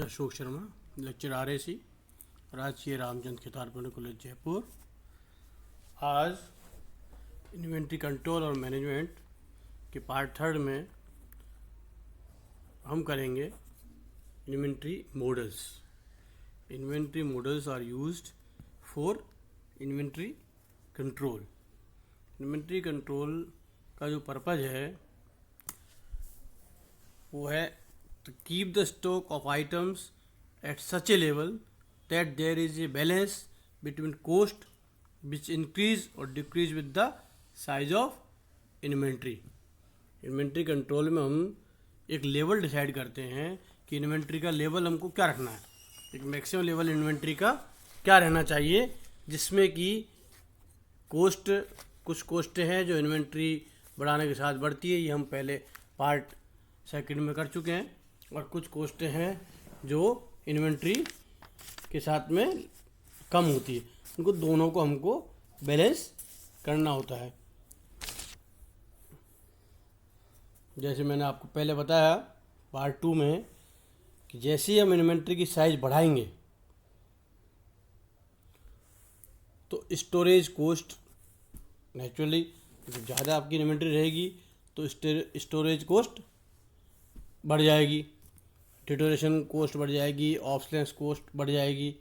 Doctor Ashok Sharma, lecture RAC, राजकीय Ramchandra Khetan public college Jaipur. आज inventory control और मैनेजमेंट के पार्ट थर्ड में हम करेंगे inventory models. Inventory models are used for inventory control. इन्वेंट्री कंट्रोल का जो पर्पज़ है वो है to keep the stock of items at such a level that there is a balance between cost which increase or decrease with the size of inventory। Inventory control में हम एक लेवल डिसाइड करते हैं कि inventory का level हमको क्या रखना है, एक मैक्सिमम लेवल इन्वेंट्री का क्या रहना चाहिए, जिसमें कि कोस्ट, कुछ कोस्ट हैं जो इन्वेंट्री बढ़ाने के साथ बढ़ती है, ये हम पहले पार्ट सेकंड में कर चुके हैं, और कुछ कोस्ट हैं जो इन्वेंट्री के साथ में कम होती है, उनको दोनों को हमको बैलेंस करना होता है। जैसे मैंने आपको पहले बताया पार्ट 2 में कि जैसे ही हम इन्वेंट्री की साइज बढ़ाएंगे तो स्टोरेज कोस्ट नेचुरली, जब ज़्यादा आपकी इन्वेंट्री रहेगी तो स्टोरेज कोस्ट बढ़ जाएगी, डिटोरेशन कोस्ट बढ़ जाएगी, ऑब्सोलेंस कोस्ट बढ़ जाएगी।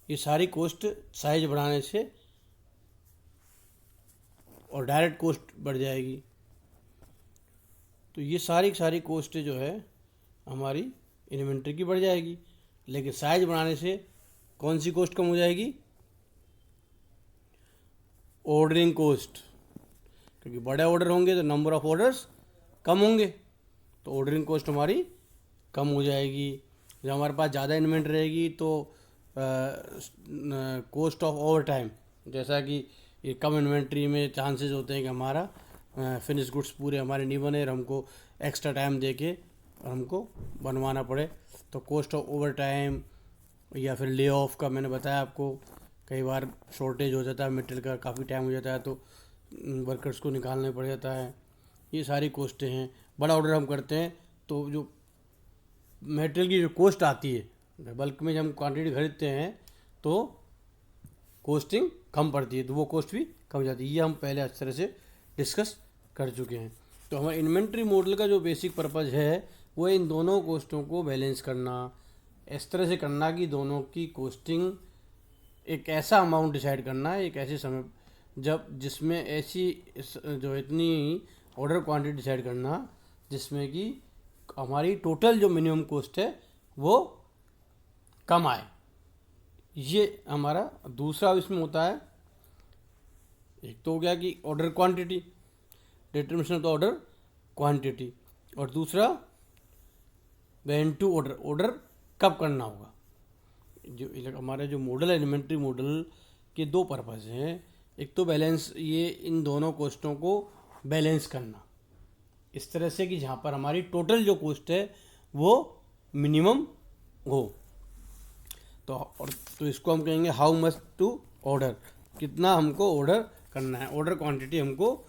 ये सारी कोस्ट साइज बढ़ाने से, और डायरेक्ट कोस्ट बढ़ जाएगी। तो ये सारी कोस्ट जो है हमारी इन्वेंट्री की बढ़ जाएगी, लेकिन साइज बढ़ाने से कौन सी कोस्ट कम हो जाएगी? ऑर्डरिंग कोस्ट, क्योंकि बड़े ऑर्डर होंगे तो नंबर ऑफ ऑर्डर्स कम होंगे, तो ऑर्डरिंग कोस्ट हमारी कम हो जाएगी। जब हमारे पास ज़्यादा इन्वेंट्री रहेगी तो कोस्ट ऑफ ओवर टाइम, जैसा कि ये कम इन्वेंट्री में चांसेस होते हैं कि हमारा फिनिश गुड्स पूरे हमारे नहीं बने और हमको एक्स्ट्रा टाइम देके और हमको बनवाना पड़े, तो कोस्ट ऑफ ओवर टाइम या फिर ले ऑफ का मैंने बताया आपको, कई बार शॉर्टेज हो जाता है मटेरियल का, काफ़ी टाइम हो जाता है तो वर्कर्स को निकालना पड़ जाता है। ये सारी कोस्टें हैं। बड़ा ऑर्डर हम करते हैं तो जो मटेरियल की जो कोस्ट आती है, बल्क में जब हम क्वांटिटी खरीदते हैं तो कोस्टिंग कम पड़ती है, तो वो कोस्ट भी कम जाती है। ये हम पहले अच्छी तरह से डिस्कस कर चुके हैं। तो हमारे इन्वेंट्री मॉडल का जो बेसिक पर्पज़ है वो इन दोनों कोस्टों को बैलेंस करना, इस तरह से करना कि दोनों की कोस्टिंग एक ऐसा अमाउंट डिसाइड करना है एक ऐसे समय जब जिसमें ऐसी जो इतनी ऑर्डर क्वांटिटी डिसाइड करना जिसमें कि हमारी टोटल जो मिनिमम कॉस्ट है वो कम आए। ये हमारा दूसरा इसमें होता है। एक तो हो गया कि order quantity, determination of the order quantity, और दूसरा व्हेन टू ऑर्डर, ऑर्डर कब करना होगा। जो हमारा जो मॉडल है इन्वेंट्री मॉडल के दो पर्पज़ हैं। एक तो बैलेंस, ये इन दोनों कॉस्टों को बैलेंस करना इस तरह से कि जहाँ पर हमारी टोटल जो कॉस्ट है वो मिनिमम हो। तो इसको हम कहेंगे हाउ मच टू ऑर्डर, कितना हमको ऑर्डर करना है, ऑर्डर क्वांटिटी हमको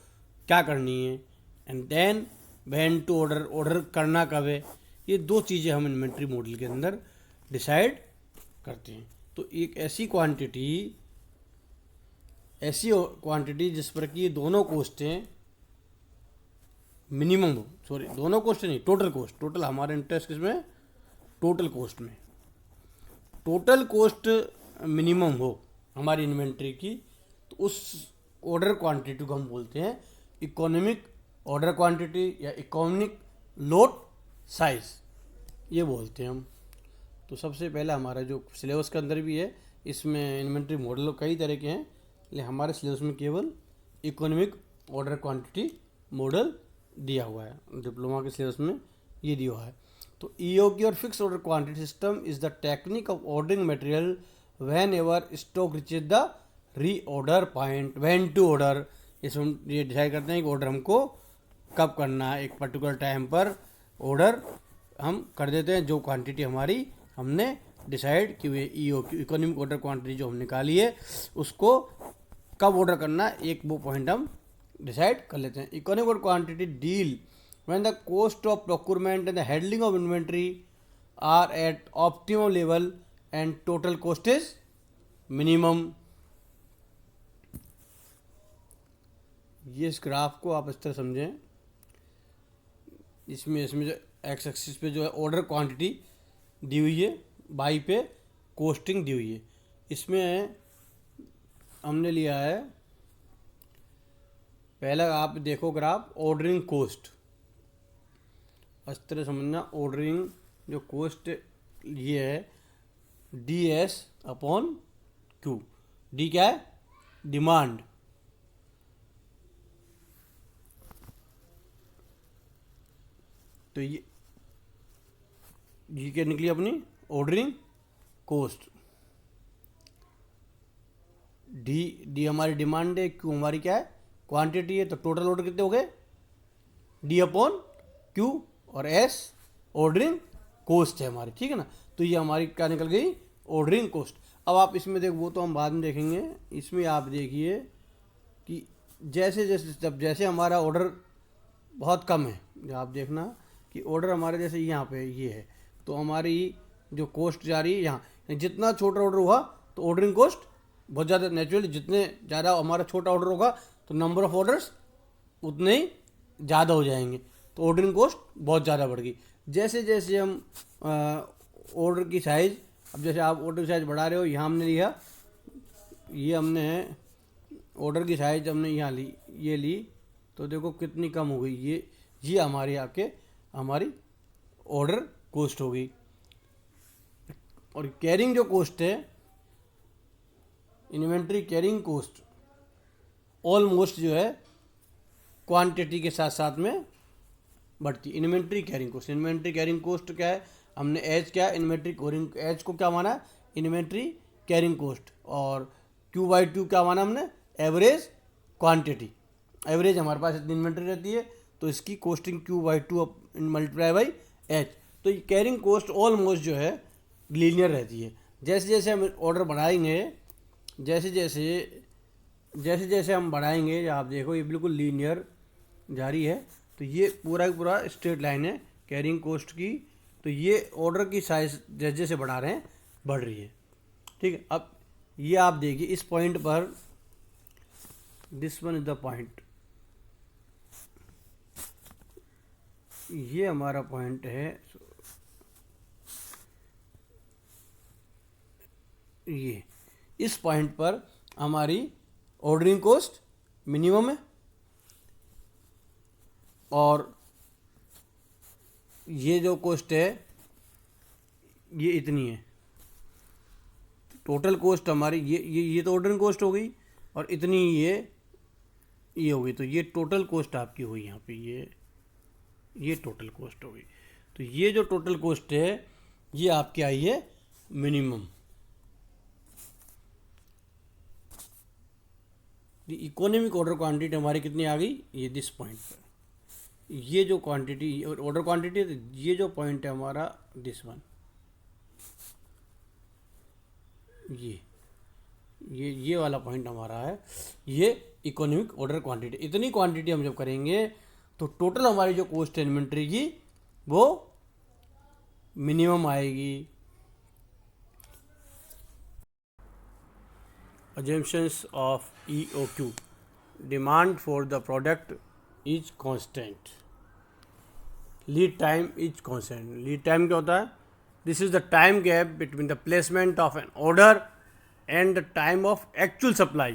क्या करनी है, and then when to order, order करना कब है। ये दो चीज़ें हम इन्वेंट्री मॉडल के अंदर डिसाइड करते हैं। तो एक ऐसी क्वांटिटी जिस पर कि ये दोनों कोस्टें मिनिमम हो, सॉरी दोनों कोस्ट नहीं, टोटल कोस्ट, टोटल हमारा इंटरेस्ट किसमें, टोटल कोस्ट में, टोटल कोस्ट मिनिमम हो हमारी इन्वेंट्री की, तो उस ऑर्डर क्वांटिटी को हम बोलते हैं इकोनॉमिक ऑर्डर क्वांटिटी या इकोनॉमिक लोट साइज, ये बोलते हैं हम। तो सबसे पहले हमारा जो सिलेबस के अंदर भी है, इसमें इन्वेंट्री मॉडल कई तरह के हैं, लेकिन हमारे सिलेबस में केवल इकोनॉमिक ऑर्डर क्वांटिटी मॉडल दिया हुआ है। डिप्लोमा के सिलेबस में ये दिया हुआ है। तो EOQ और fix order quantity system is the technique of ordering material whenever stock reaches the reorder point when to order. इसमें ये डिसाइड करते हैं कि ऑर्डर हमको कब करना है। एक पर्टिकुलर टाइम पर ऑर्डर हम कर देते हैं, जो क्वांटिटी हमारी हमने डिसाइड की हुई EOQ इकोनॉमिक ऑर्डर क्वांटिटी जो हम निकाली है उसको कब ऑर्डर करना है, एक वो पॉइंट हम डिसाइड कर लेते हैं। Economic quantity deal when the cost of procurement and the handling of inventory are at optimum level and total cost is minimum. ये इस ग्राफ को आप इस तरह समझें, इसमें जो एक्स एक्सिस पे जो है ऑर्डर क्वांटिटी दी हुई है, वाई पे कोस्टिंग दी हुई है। इसमें हमने लिया है, पहला आप देखो ग्राफ ऑर्डरिंग कोस्ट, इस तरह समझना। ऑर्डरिंग जो कोस्ट ये है D S upon Q. D क्या है? डिमांड। तो ये क्या निकली अपनी ऑर्डरिंग कोस्ट। डी हमारी डिमांड है, क्यू हमारी क्या है? क्वांटिटी है। तो टोटल ऑर्डर कितने हो गए? डी अपॉन क्यू, और एस ऑर्डरिंग कोस्ट है हमारी, ठीक है ना। तो ये हमारी क्या निकल गई? Ordering cost. अब आप इसमें देखो, वो तो हम बाद में देखेंगे। इसमें आप देखिए कि जैसे हमारा ऑर्डर बहुत कम है, आप देखना कि ऑर्डर हमारे जैसे यहाँ पे ये है, तो हमारी जो कॉस्ट जा रही है यहाँ, जितना छोटा ऑर्डर हुआ तो ऑर्डरिंग कॉस्ट बहुत ज़्यादा। नेचुरली जितने ज़्यादा हमारा छोटा ऑर्डर होगा तो नंबर ऑफ ऑर्डर्स उतने ही ज़्यादा हो जाएंगे, तो ऑर्डरिंग कॉस्ट बहुत ज़्यादा बढ़ गई। जैसे जैसे हम ऑर्डर की साइज़, अब जैसे आप ऑर्डर की साइज़ बढ़ा रहे हो, यहाँ हमने लिया, ये हमने ऑर्डर की साइज़ हमने यहाँ ली, ये ली, तो देखो कितनी कम हो गई। ये हमारी ऑर्डर कोस्ट हो गई। और कैरिंग जो कोस्ट है, इन्वेंट्री कैरिंग कोस्ट, ऑलमोस्ट जो है क्वांटिटी के साथ साथ में बढ़ती। इन्वेंट्री कैरिंग कोस्ट क्या है? हमने एच क्या, इन्वेंट्री कैरिंग, एच को क्या माना? Inventory carrying cost. और क्यू बाई टू क्या माना हमने? Average quantity. एवरेज हमारे पास इतनी इन्वेंट्री रहती है, तो इसकी costing Q by to multiply by H. तो ये कैरिंग कोस्ट ऑलमोस्ट जो है लीनियर रहती है। जैसे जैसे हम ऑर्डर बढ़ाएंगे, जैसे जैसे हम बढ़ाएंगे, आप देखो ये बिल्कुल लीनियर जारी है। तो ये पूरा का पूरा स्ट्रेट लाइन है कैरिंग कोस्ट की। तो ये ऑर्डर की साइज जैसे जैसे बढ़ा रहे हैं बढ़ रही है, ठीक है। अब ये आप देखिए इस पॉइंट पर, this one is the point, ये हमारा पॉइंट है। ये इस पॉइंट पर हमारी ऑर्डरिंग कॉस्ट मिनिमम है, और ये जो कॉस्ट है ये इतनी है। टोटल कॉस्ट हमारी ये तो ऑर्डरिंग कॉस्ट हो गई, और इतनी ये हो गई। तो ये टोटल कॉस्ट आपकी हुई यहाँ पे, ये टोटल कॉस्ट हो गई। तो ये जो टोटल कॉस्ट है ये आपकी आई है मिनिमम। इकोनॉमिक ऑर्डर क्वांटिटी हमारी कितनी आ गई? ये दिस पॉइंट पर, ये जो क्वांटिटी ऑर्डर क्वांटिटी है, ये जो पॉइंट है हमारा दिस वन, ये वाला पॉइंट हमारा है, ये इकोनॉमिक ऑर्डर क्वांटिटी। इतनी क्वांटिटी हम जब करेंगे तो टोटल हमारी जो कॉस्ट है इन्वेंट्री की वो मिनिमम आएगी। Assumptions of EOQ. Demand for the product is constant. Lead time is constant. Lead time क्या होता है? This is the time gap between the placement of an order and the time of actual supply.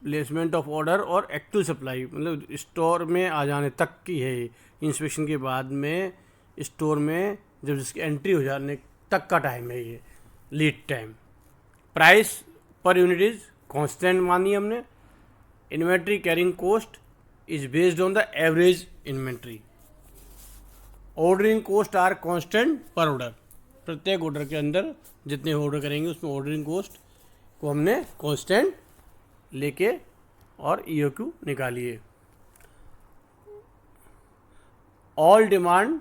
Placement of order और actual supply, मतलब store में आ जाने तक की है। इंस्पेक्शन के बाद में स्टोर में जब जिसकी एंट्री हो जाने तक का टाइम है ये lead time. Price per unit is constant मानी हमने। Inventory carrying cost is based on the average inventory. Ordering cost are constant per order. प्रत्येक ऑर्डर के अंदर जितने ऑर्डर करेंगे उसमें ऑर्डरिंग कॉस्ट को हमने कांस्टेंट लेके और EOQ निकालिए। All demand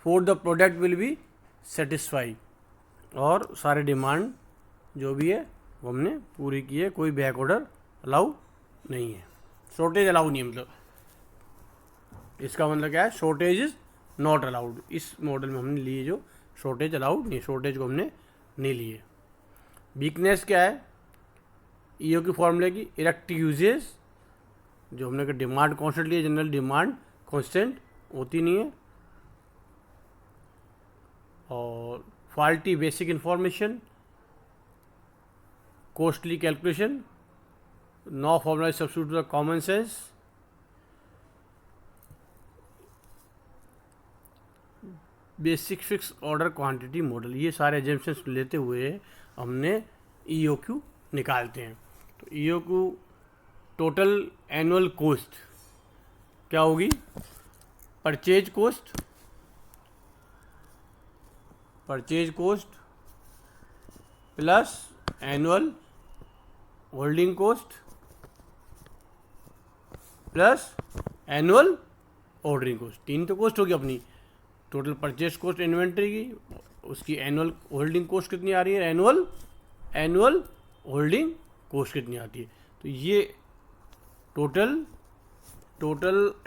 for the product will be satisfy. और सारे डिमांड जो भी है वो हमने पूरी की है, कोई बैक ऑर्डर अलाउ नहीं है, शॉर्टेज अलाउ नहीं है। मतलब इसका मतलब क्या है? Shortage is not allowed. इस मॉडल में हमने लिए जो शॉर्टेज अलाउड नहीं, शॉर्टेज को हमने नहीं लिए। वीकनेस क्या है ईओ की फॉर्मूले की, इरेक्ट यूजेज, जो हमने कहा डिमांड कॉन्स्टेंट लिए, जनरल डिमांड कॉन्स्टेंट होती नहीं है, और faulty basic information, costly calculation, no formula substitute common sense, basic fix order quantity model. ये सारे एजम्पशंस लेते हुए हमने ईओक्यू निकालते हैं। तो ईओक्यू टोटल एनुअल कॉस्ट क्या होगी, purchase cost plus annual holding cost plus annual ordering cost. तीन तो कॉस्ट होगी अपनी। टोटल परचेज कॉस्ट इन्वेंट्री की, उसकी एनुअल होल्डिंग कॉस्ट कितनी आ रही है, एनुअल होल्डिंग कॉस्ट कितनी आती है। तो ये टोटल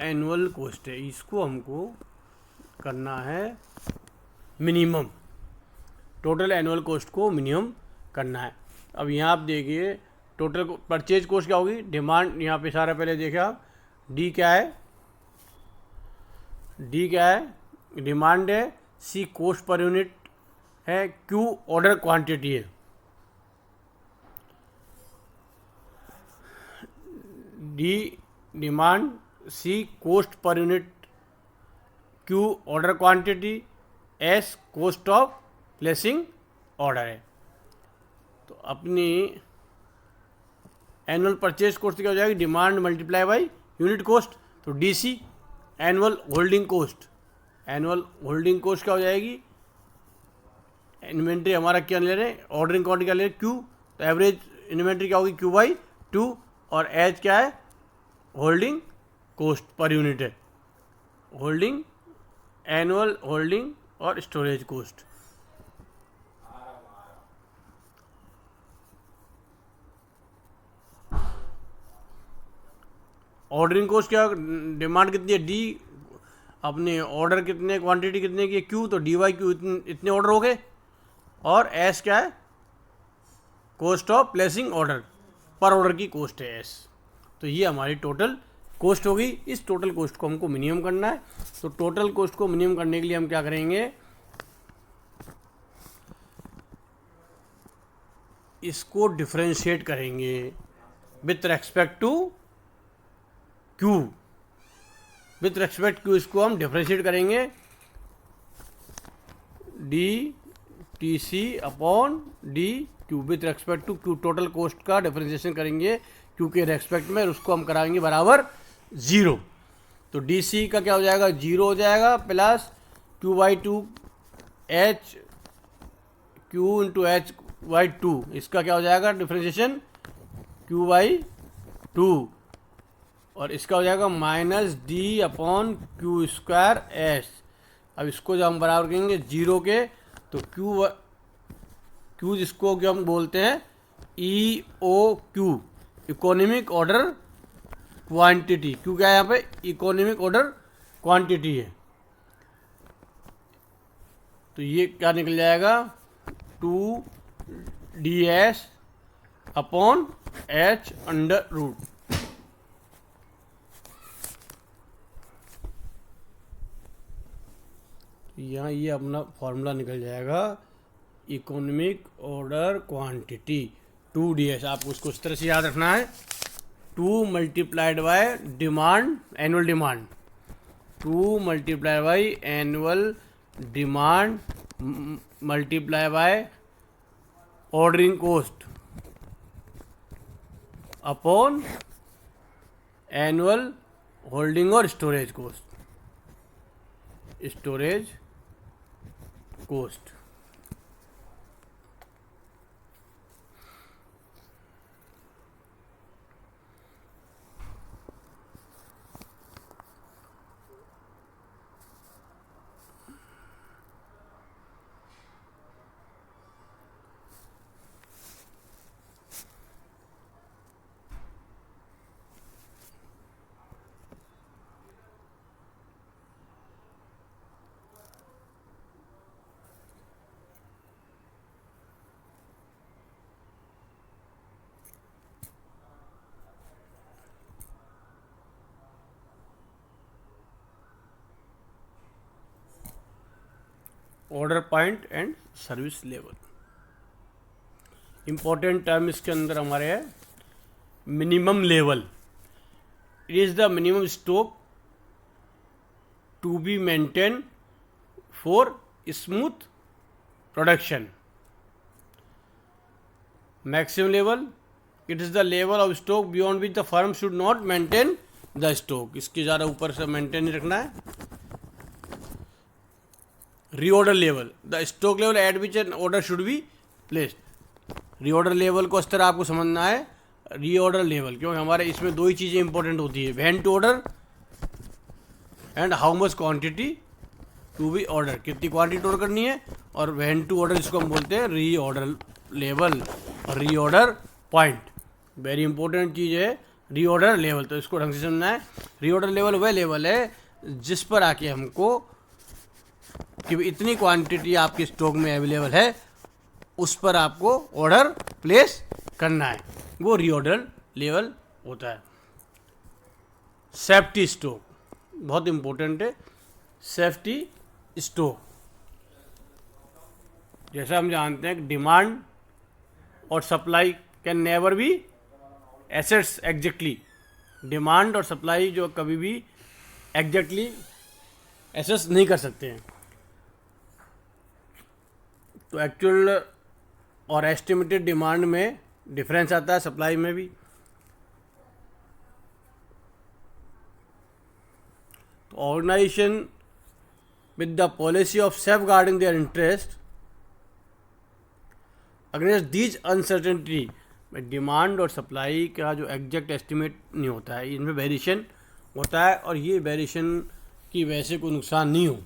एनुअल कॉस्ट है, इसको हमको करना है मिनिमम, टोटल एनुअल कॉस्ट को मिनिमम करना है। अब यहाँ आप देखिए टोटल परचेज कॉस्ट क्या होगी, डिमांड, यहाँ पे सारा पहले देखे आप, डी क्या है डिमांड है, सी कॉस्ट पर यूनिट है, क्यू ऑर्डर क्वांटिटी है, D demand, C cost per unit, Q order quantity, S cost of placing order है। तो अपनी एनुअल परचेज कॉस्ट क्या हो जाएगी, demand multiply by unit cost, तो डीसी एनुअल होल्डिंग कॉस्ट, क्या हो जाएगी, इन्वेंट्री हमारा क्या ले रहे हैं, ऑर्डरिंग क्वांटिटी क्या ले रहे हैं, क्यू, तो एवरेज इन्वेंट्री क्या होगी, क्यू बाई 2, और एच क्या है, होल्डिंग कॉस्ट पर यूनिट है, एनुअल होल्डिंग और स्टोरेज कॉस्ट। ऑर्डरिंग कॉस्ट क्या, डिमांड कितनी है, डी, अपने ऑर्डर कितने, क्वांटिटी कितने की है, क्यू, तो डी वाई क्यू, इतने ऑर्डर हो गए, और एस क्या है, कॉस्ट ऑफ प्लेसिंग ऑर्डर, पर ऑर्डर की कॉस्ट है एस। तो ये हमारी टोटल कॉस्ट होगी। इस टोटल कॉस्ट को हमको मिनिमम करना है। तो टोटल कॉस्ट को मिनिमम करने के लिए हम क्या करेंगे, इसको डिफरेंशिएट करेंगे विथ रेस्पेक्ट टू क्यू, इसको हम डिफरेंशिएट करेंगे D T C upon D Q with respect to Q. Total cost का डिफरेंशिएशन करेंगे क्यू के रेस्पेक्ट में, और उसको हम कराएंगे बराबर 0। तो डी सी का क्या हो जाएगा, 0 हो जाएगा, plus Q by 2 H, Q into H by 2, इसका क्या हो जाएगा डिफरेंशिएशन, क्यू बाई 2, और इसका हो जाएगा minus D upon Q square S. अब इसको जब हम बराबर करेंगे 0 के, तो क्यू जिसको जो हम बोलते हैं E O Q, economic order quantity, Q क्या है यहाँ पे, इकोनॉमिक ऑर्डर क्वांटिटी है। तो ये क्या निकल जाएगा, 2 D S upon H under root. यहाँ ये अपना फॉर्मूला निकल जाएगा, economic order quantity 2 D S. आपको उसको इस तरह से याद रखना है, 2 multiplied by demand, annual demand, 2 multiply by annual demand multiply by ordering cost upon annual holding और storage cost, order point and service level. Important term इसके अंदर हमारे है minimum level. It is the minimum stock to be maintain for smooth production. Maximum level, it is the level of stock beyond which the firm should not maintain the stock. इसके ज़्यादा ऊपर से maintain नहीं रखना है। Reorder level, the stock level eight which N order should be placed. Reorder level को इस तरह आपको समझना है, रीऑर्डर लेवल, क्योंकि हमारे इसमें दो ही चीज़ें इंपॉर्टेंट होती है, when to order and how much quantity to be order, कितनी क्वांटिटी ऑर्डर करनी है, और व्हेन टू ऑर्डर इसको हम बोलते हैं रीऑर्डर लेवल और रीऑर्डर पॉइंट। वेरी इंपॉर्टेंट चीज़ है रीऑर्डर लेवल, तो इसको ढंग से समझना है। रीऑर्डर लेवल वह लेवल है जिस पर आके हमको कि इतनी क्वांटिटी आपके स्टॉक में अवेलेबल है, उस पर आपको ऑर्डर प्लेस करना है, वो रीऑर्डर लेवल होता है। सेफ्टी स्टॉक बहुत इंपॉर्टेंट है। सेफ्टी स्टॉक, जैसा हम जानते हैं कि डिमांड और supply can never be assets exactly. Demand और सप्लाई जो कभी भी एग्जैक्टली एसेस नहीं कर सकते हैं। तो एक्चुअल और एस्टिमेटेड डिमांड में डिफरेंस आता है, सप्लाई में भी। तो organisation with the policy of safeguarding their interest against these uncertainty, demand और सप्लाई का जो एग्जैक्ट एस्टिमेट नहीं होता है, इनमें वेरिएशन होता है, और ये वेरिएशन की वजह से कोई नुकसान नहीं हो,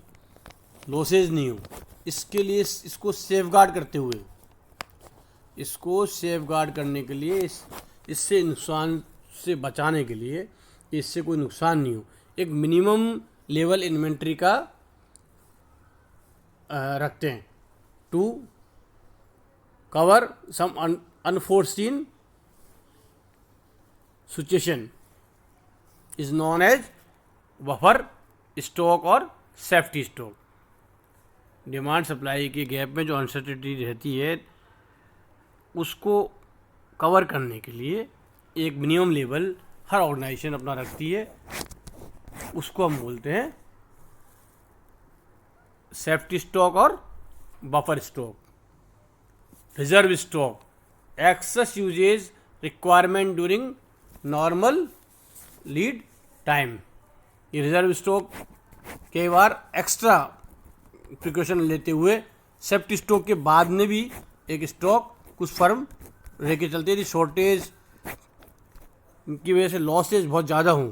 लॉसेज नहीं हो, इसके लिए इसको सेफगार्ड करते हुए, इसको सेफगार्ड करने के लिए, इससे नुकसान से बचाने के लिए, इससे कोई नुकसान नहीं हो, एक मिनिमम लेवल इन्वेंट्री का रखते हैं to cover some unforeseen situation is known as buffer stock और सेफ्टी स्टॉक। डिमांड सप्लाई के गैप में जो अनसर्टेनिटी रहती है, उसको कवर करने के लिए एक मिनिमम लेवल हर ऑर्गेनाइजेशन अपना रखती है, उसको हम बोलते हैं सेफ्टी स्टॉक और buffer stock. Reserve stock, excess usage requirement during normal lead time. ये रिजर्व स्टॉक कई बार एक्स्ट्रा प्रिकॉशन लेते हुए सेफ्टी स्टॉक के बाद में भी एक स्टॉक कुछ फर्म लेके चलती है, शॉर्टेज की वजह से लॉसेज बहुत ज़्यादा हों,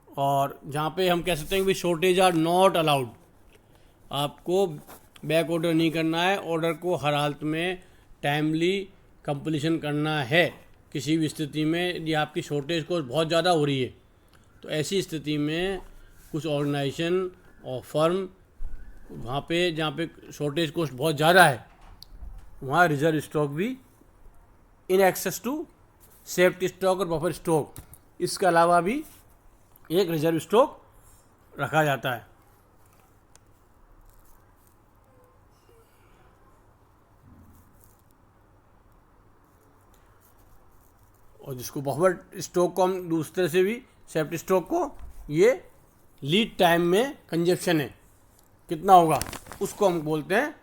और जहाँ पे हम कह सकते हैं कि शॉर्टेज आर नॉट अलाउड। आपको बैक ऑर्डर नहीं करना है, ऑर्डर को हर हालत में टाइमली कंप्लीशन करना है। किसी भी स्थिति में यदि आपकी शॉर्टेज कॉस्ट बहुत ज़्यादा हो रही है, तो ऐसी स्थिति में कुछ ऑर्गेनाइजेशन और फर्म वहाँ पे जहाँ पे शॉर्टेज कॉस्ट बहुत ज़्यादा है, वहाँ रिजर्व स्टॉक भी in excess to safety stock और बफर स्टॉक, इसके अलावा भी एक रिजर्व स्टॉक रखा जाता है। और जिसको बफर स्टॉक को हम दूसरे से भी, सेफ्टी स्टॉक को, ये लीड टाइम में कंजप्शन है कितना होगा, उसको हम बोलते हैं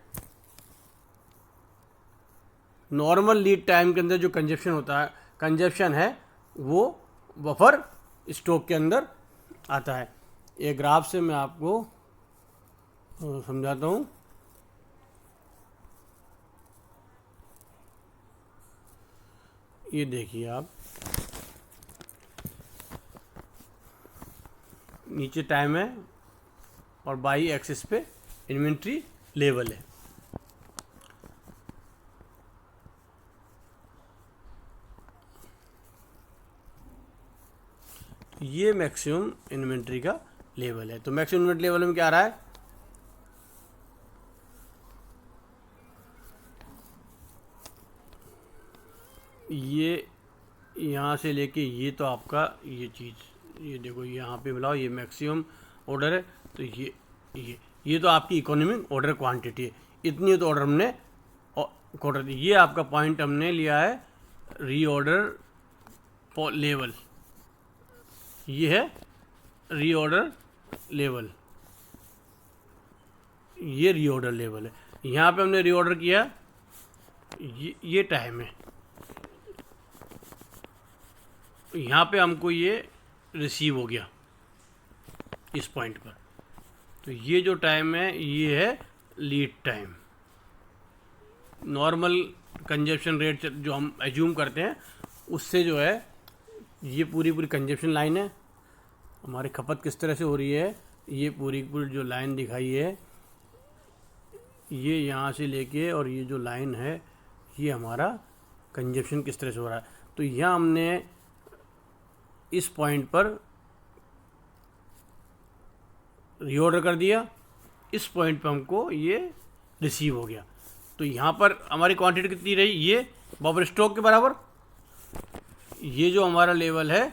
नॉर्मल लीड टाइम के अंदर जो कंजप्शन होता है, कंजप्शन है, वो बफर स्टॉक के अंदर आता है। एक ग्राफ से मैं आपको समझाता हूँ। ये देखिए आप, नीचे टाइम है और बाई एक्सिस पे इन्वेंट्री लेवल है। ये मैक्सिमम इन्वेंट्री का लेवल है। तो मैक्सिमम इन्वेंट्री लेवल में क्या आ रहा है, ये यहाँ से लेके ये, तो आपका ये चीज़, ये देखो यहाँ पे मिलाओ, ये मैक्सिमम ऑर्डर है, तो ये ये तो आपकी इकोनॉमिक ऑर्डर क्वांटिटी है, इतनी तो ऑर्डर हमने क्वार्टर दी। ये आपका पॉइंट हमने लिया है रीऑर्डर लेवल, ये है रीऑर्डर लेवल, ये रीऑर्डर लेवल है। यहाँ पे हमने रीऑर्डर किया, ये टाइम है, यहाँ पे हमको ये रिसीव हो गया इस पॉइंट पर। तो ये जो टाइम है ये है lead time. Normal consumption rate जो हम एज्यूम करते हैं उससे जो है ये पूरी कंजप्शन लाइन है, हमारी खपत किस तरह से हो रही है, ये पूरी जो लाइन दिखाई है ये यहाँ से लेके और ये जो लाइन है ये हमारा कंजप्शन किस तरह से हो रहा है। तो यहाँ हमने इस पॉइंट पर रीऑर्डर कर दिया, इस पॉइंट पर हमको ये रिसीव हो गया। तो यहाँ पर हमारी क्वांटिटी कितनी रही, ये बफर स्टॉक के बराबर, ये जो हमारा लेवल है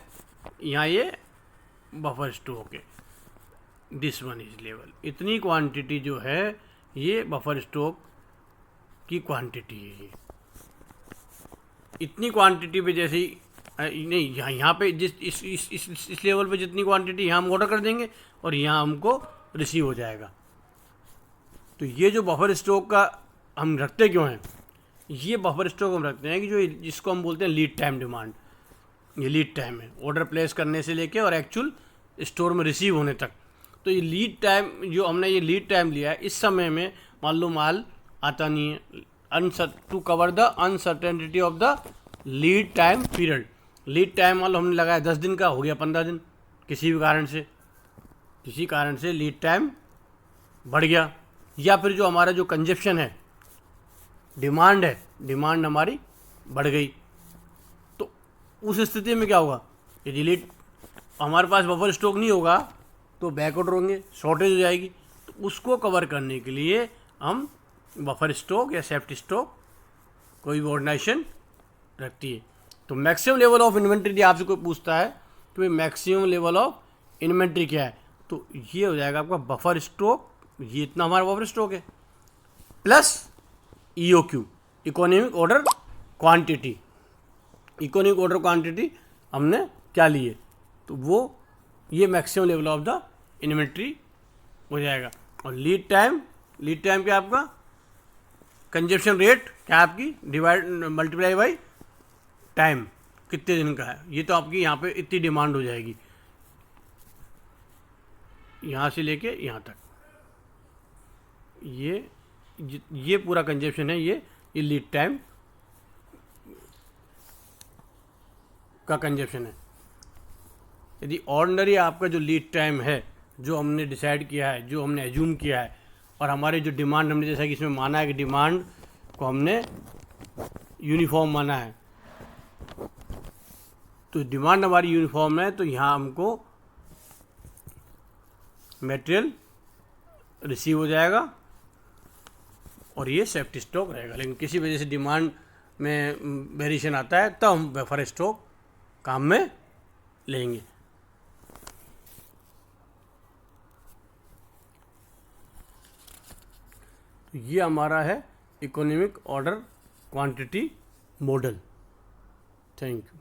यहाँ ये बफर स्टॉक है, दिस वन इज लेवल। इतनी क्वांटिटी जो है ये बफर स्टॉक की क्वांटिटी है। ये इतनी क्वांटिटी पे जैसे ही नहीं, यहाँ पे जिस इस लेवल पे जितनी क्वांटिटी यहाँ हम ऑर्डर कर देंगे और यहाँ हमको रिसीव हो जाएगा। तो ये जो बफर स्टॉक का हम रखते क्यों हैं, ये बफर स्टॉक हम रखते हैं कि जो जिसको हम बोलते हैं लीड टाइम डिमांड, ये लीड टाइम है ऑर्डर प्लेस करने से लेके और एक्चुअल स्टोर में रिसीव होने तक। तो ये लीड टाइम जो हमने ये लीड टाइम लिया है, इस समय में मान लो माल आता नहीं है, to cover the uncertainty of the lead time period. Lead time मान लो हमने लगाया 10 दिन का, हो गया 15 दिन, किसी कारण से लीड टाइम बढ़ गया, या फिर जो हमारा जो कंजप्शन है, डिमांड है, डिमांड हमारी बढ़ गई। तो उस स्थिति में क्या होगा, यदि लीड हमारे पास बफर स्टॉक नहीं होगा तो बैक ऑर्डर होंगे, शॉर्टेज हो जाएगी। तो उसको कवर करने के लिए हम बफर स्टॉक या सेफ्टी स्टॉक कोई भी ऑर्गेनाइजेशन रखती है। तो मैक्सिमम लेवल ऑफ इन्वेंट्री यदि आपसे कोई पूछता है कि भाई मैक्सिमम लेवल ऑफ इन्वेंट्री क्या है, तो ये हो जाएगा आपका बफर स्टॉक, ये इतना हमारा बफर स्टॉक है, plus EOQ, economic order quantity. Economic order quantity हमने क्या लिए, तो वो ये maximum level of the inventory हो जाएगा। और लीड टाइम क्या आपका, कंजप्शन रेट क्या आपकी, डिवाइड मल्टीप्लाई बाई टाइम, कितने दिन का है, ये तो आपकी यहाँ पे इतनी डिमांड हो जाएगी, यहाँ से लेके यहाँ तक, ये पूरा कंजप्शन है, ये लीड टाइम का कंजप्शन है। यदि ऑर्डिनरी आपका जो लीड टाइम है, जो हमने डिसाइड किया है, जो हमने एज्यूम किया है, और हमारे जो डिमांड हमने जैसा कि इसमें माना है कि डिमांड को हमने यूनिफॉर्म माना है, तो डिमांड हमारी यूनिफॉर्म है, तो यहाँ हमको मटेरियल रिसीव हो जाएगा और ये सेफ्टी स्टॉक रहेगा। लेकिन किसी वजह से डिमांड में वेरिएशन आता है तब हम बफर स्टॉक काम में लेंगे। तो ये हमारा है economic order quantity model. Thank you.